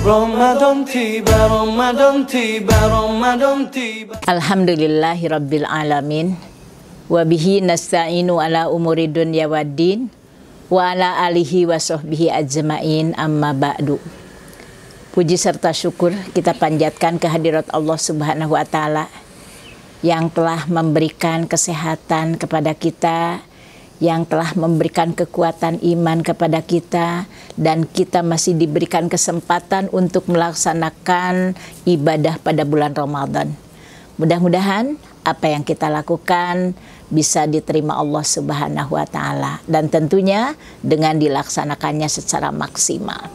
Ramadan tiba, Ramadan tiba, Ramadan tiba. Alhamdulillahirabbil alamin. Wa bihi nasta'inu ala umuri dunya waddin. Wa ala alihi wa sahbihi ajma'in, amma ba'du. Puji serta syukur kita panjatkan kehadirat Allah Subhanahu wa taala yang telah memberikan kesehatan kepada kita, yang telah memberikan kekuatan iman kepada kita, dan kita masih diberikan kesempatan untuk melaksanakan ibadah pada bulan Ramadan. Mudah-mudahan apa yang kita lakukan bisa diterima Allah Subhanahu wa taala, dan tentunya dengan dilaksanakannya secara maksimal.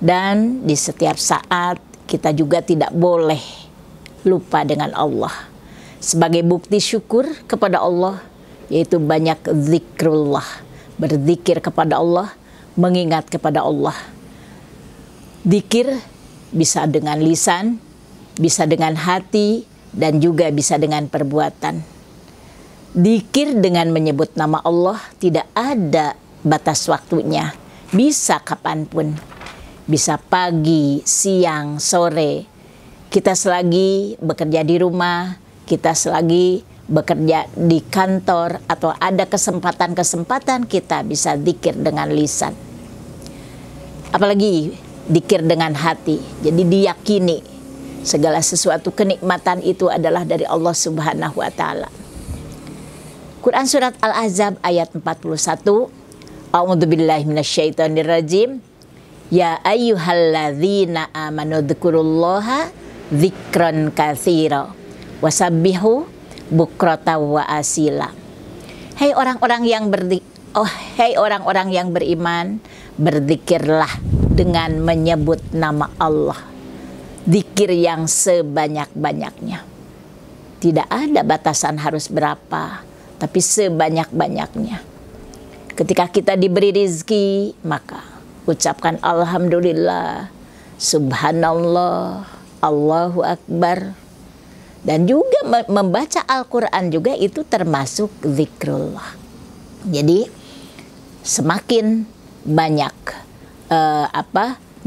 Dan di setiap saat kita juga tidak boleh lupa dengan Allah. Sebagai bukti syukur kepada Allah, yaitu banyak zikrullah, berzikir kepada Allah, mengingat kepada Allah. Zikir bisa dengan lisan, bisa dengan hati, dan juga bisa dengan perbuatan. Zikir dengan menyebut nama Allah tidak ada batas waktunya, bisa kapanpun, bisa pagi, siang, sore. Kita selagi bekerja di rumah, kita selagi bekerja di kantor, atau ada kesempatan-kesempatan kita bisa zikir dengan lisan. Apalagi zikir dengan hati. Jadi diyakini segala sesuatu kenikmatan itu adalah dari Allah Subhanahu wa taala. Quran surat Al-Ahzab ayat 41. A'udzubillahi minasyaitonirrajim. Ya ayyuhalladzina amanu dzkurullaha dzikran katsira wasabbihu bukrata wa asila. Hai orang-orang yang beriman, berzikirlah dengan menyebut nama Allah. Zikir yang sebanyak-banyaknya. Tidak ada batasan harus berapa, tapi sebanyak-banyaknya. Ketika kita diberi rizki, maka ucapkan alhamdulillah, subhanallah, Allahu akbar. Dan juga membaca Al-Quran juga itu termasuk zikrullah. Jadi semakin banyak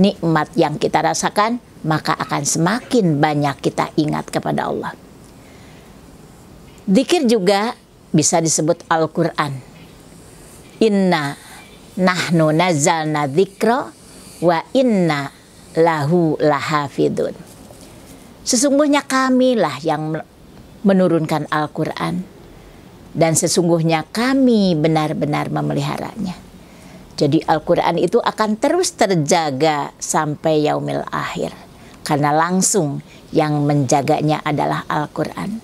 nikmat yang kita rasakan, maka akan semakin banyak kita ingat kepada Allah. Zikir juga bisa disebut Al-Quran. Inna nahnu nazzalna dzikra wa inna lahu lahafidun. Sesungguhnya kamilah yang menurunkan Al-Quran, dan sesungguhnya kami benar-benar memeliharanya. Jadi Al-Quran itu akan terus terjaga sampai yaumil akhir, karena langsung yang menjaganya adalah Al-Quran.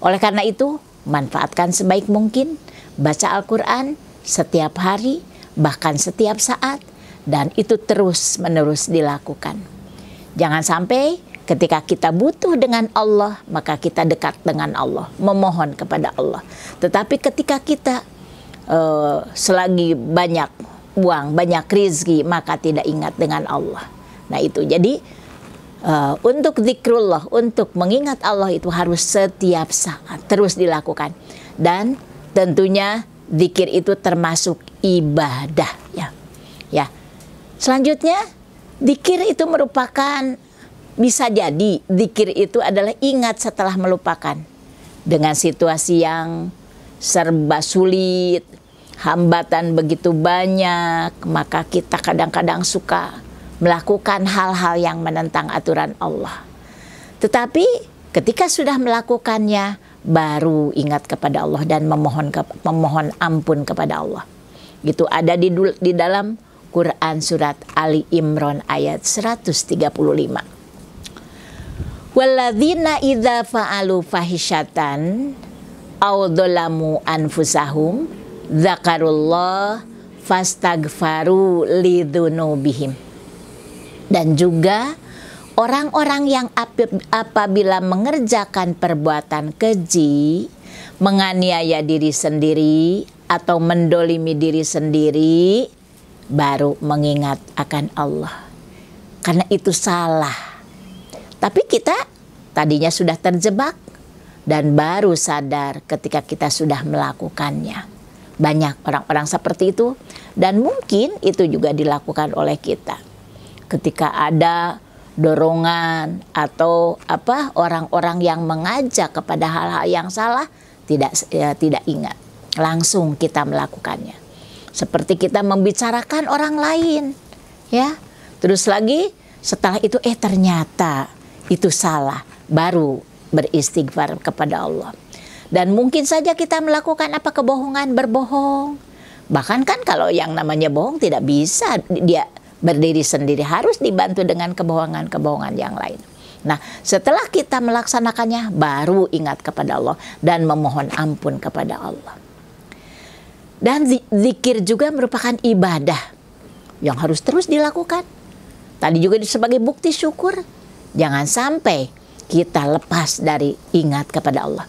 Oleh karena itu, manfaatkan sebaik mungkin, baca Al-Quran setiap hari, bahkan setiap saat, dan itu terus-menerus dilakukan. Jangan sampai ketika kita butuh dengan Allah, maka kita dekat dengan Allah, memohon kepada Allah. Tetapi ketika kita selagi banyak uang, banyak rezeki, maka tidak ingat dengan Allah. Nah itu, jadi untuk zikrullah, untuk mengingat Allah itu harus setiap saat, terus dilakukan. Dan tentunya zikir itu termasuk ibadah. Ya. Selanjutnya, zikir itu merupakan, bisa jadi zikir itu adalah ingat setelah melupakan. Dengan situasi yang serba sulit, hambatan begitu banyak, maka kita kadang-kadang suka melakukan hal-hal yang menentang aturan Allah. Tetapi ketika sudah melakukannya, baru ingat kepada Allah dan memohon ampun kepada Allah. Itu ada di dalam Quran surat Ali Imran ayat 135. Walladzina idza fa'alu fahisyatan aw dzalamu anfusahum dzakarullah fastaghfaru lidzunubihim. Dan juga orang-orang yang apabila mengerjakan perbuatan keji, menganiaya diri sendiri atau mendolimi diri sendiri, baru mengingat akan Allah. Karena itu salah. Tapi kita tadinya sudah terjebak dan baru sadar ketika kita sudah melakukannya. Banyak orang-orang seperti itu, dan mungkin itu juga dilakukan oleh kita. ketika ada dorongan atau orang-orang yang mengajak kepada hal-hal yang salah, tidak ingat, langsung kita melakukannya. Seperti kita membicarakan orang lain, ya. Terus lagi setelah itu ternyata itu salah, baru beristighfar kepada Allah. Dan mungkin saja kita melakukan kebohongan, berbohong. Bahkan kan kalau yang namanya bohong tidak bisa dia berdiri sendiri, harus dibantu dengan kebohongan-kebohongan yang lain. Nah, setelah kita melaksanakannya, baru ingat kepada Allah dan memohon ampun kepada Allah. Dan zikir juga merupakan ibadah yang harus terus dilakukan. Tadi juga sebagai bukti syukur. Jangan sampai kita lepas dari ingat kepada Allah.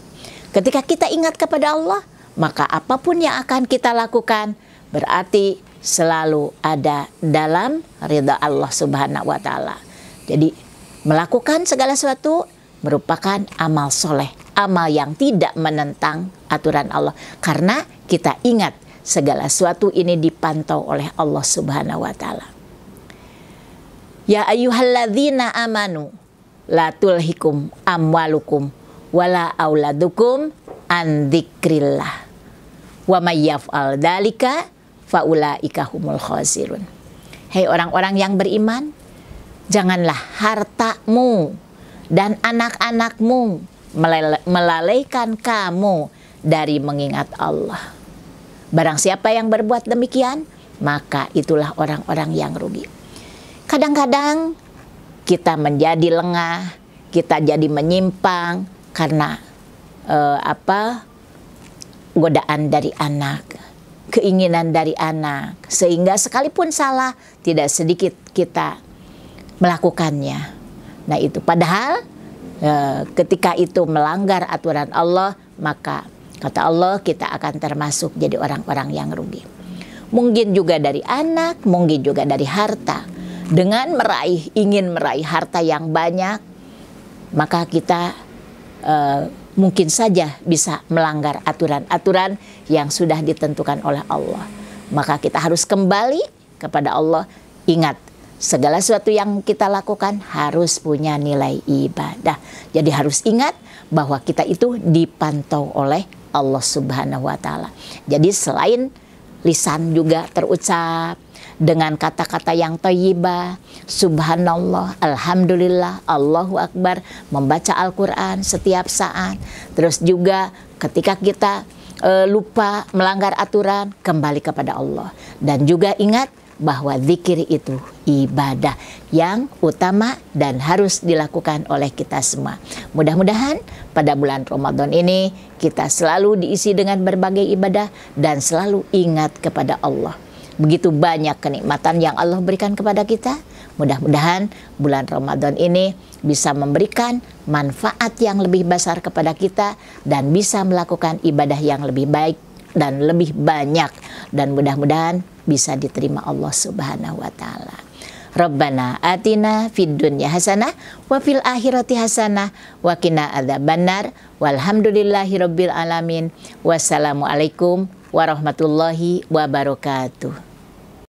Ketika kita ingat kepada Allah, maka apapun yang akan kita lakukan berarti selalu ada dalam ridha Allah Subhanahu wa Ta'ala. Jadi melakukan segala sesuatu merupakan amal soleh, amal yang tidak menentang aturan Allah, karena kita ingat segala sesuatu ini dipantau oleh Allah Subhanahu wa Ta'ala. Ya ayyuhalladzina amanu la tulhikum amwalukum wala auladukum an dzikrillah wa may yaf'al dzalika faulaika humul khasirun. Hei orang-orang yang beriman, janganlah hartamu dan anak-anakmu melalaikan kamu dari mengingat Allah. Barang siapa yang berbuat demikian, maka itulah orang-orang yang rugi. Kadang-kadang kita menjadi lengah, kita jadi menyimpang karena godaan dari anak, keinginan dari anak, sehingga sekalipun salah tidak sedikit kita melakukannya. Nah itu padahal ketika itu melanggar aturan Allah, maka kata Allah kita akan termasuk jadi orang-orang yang rugi. Mungkin juga dari anak, mungkin juga dari harta. Dengan ingin meraih harta yang banyak, maka kita mungkin saja bisa melanggar aturan-aturan yang sudah ditentukan oleh Allah. Maka kita harus kembali kepada Allah. Ingat, segala sesuatu yang kita lakukan harus punya nilai ibadah. Jadi harus ingat bahwa kita itu dipantau oleh Allah Subhanahu wa Ta'ala. Jadi selain lisan juga terucap dengan kata-kata yang thayyibah, subhanallah, alhamdulillah, Allahu akbar, membaca Al-Quran setiap saat. Terus juga ketika kita lupa melanggar aturan, kembali kepada Allah. Dan juga ingat bahwa zikir itu ibadah yang utama dan harus dilakukan oleh kita semua. Mudah-mudahan pada bulan Ramadan ini kita selalu diisi dengan berbagai ibadah dan selalu ingat kepada Allah. Begitu banyak kenikmatan yang Allah berikan kepada kita. Mudah-mudahan bulan Ramadan ini bisa memberikan manfaat yang lebih besar kepada kita dan bisa melakukan ibadah yang lebih baik dan lebih banyak, dan mudah-mudahan bisa diterima Allah Subhanahu wa Ta'ala. Rabbana atina fid dunya hasanah wa fil akhirati hasanah wa qina adzabannar walhamdulillahirabbil alamin. Wassalamualaikum warahmatullahi wabarakatuh.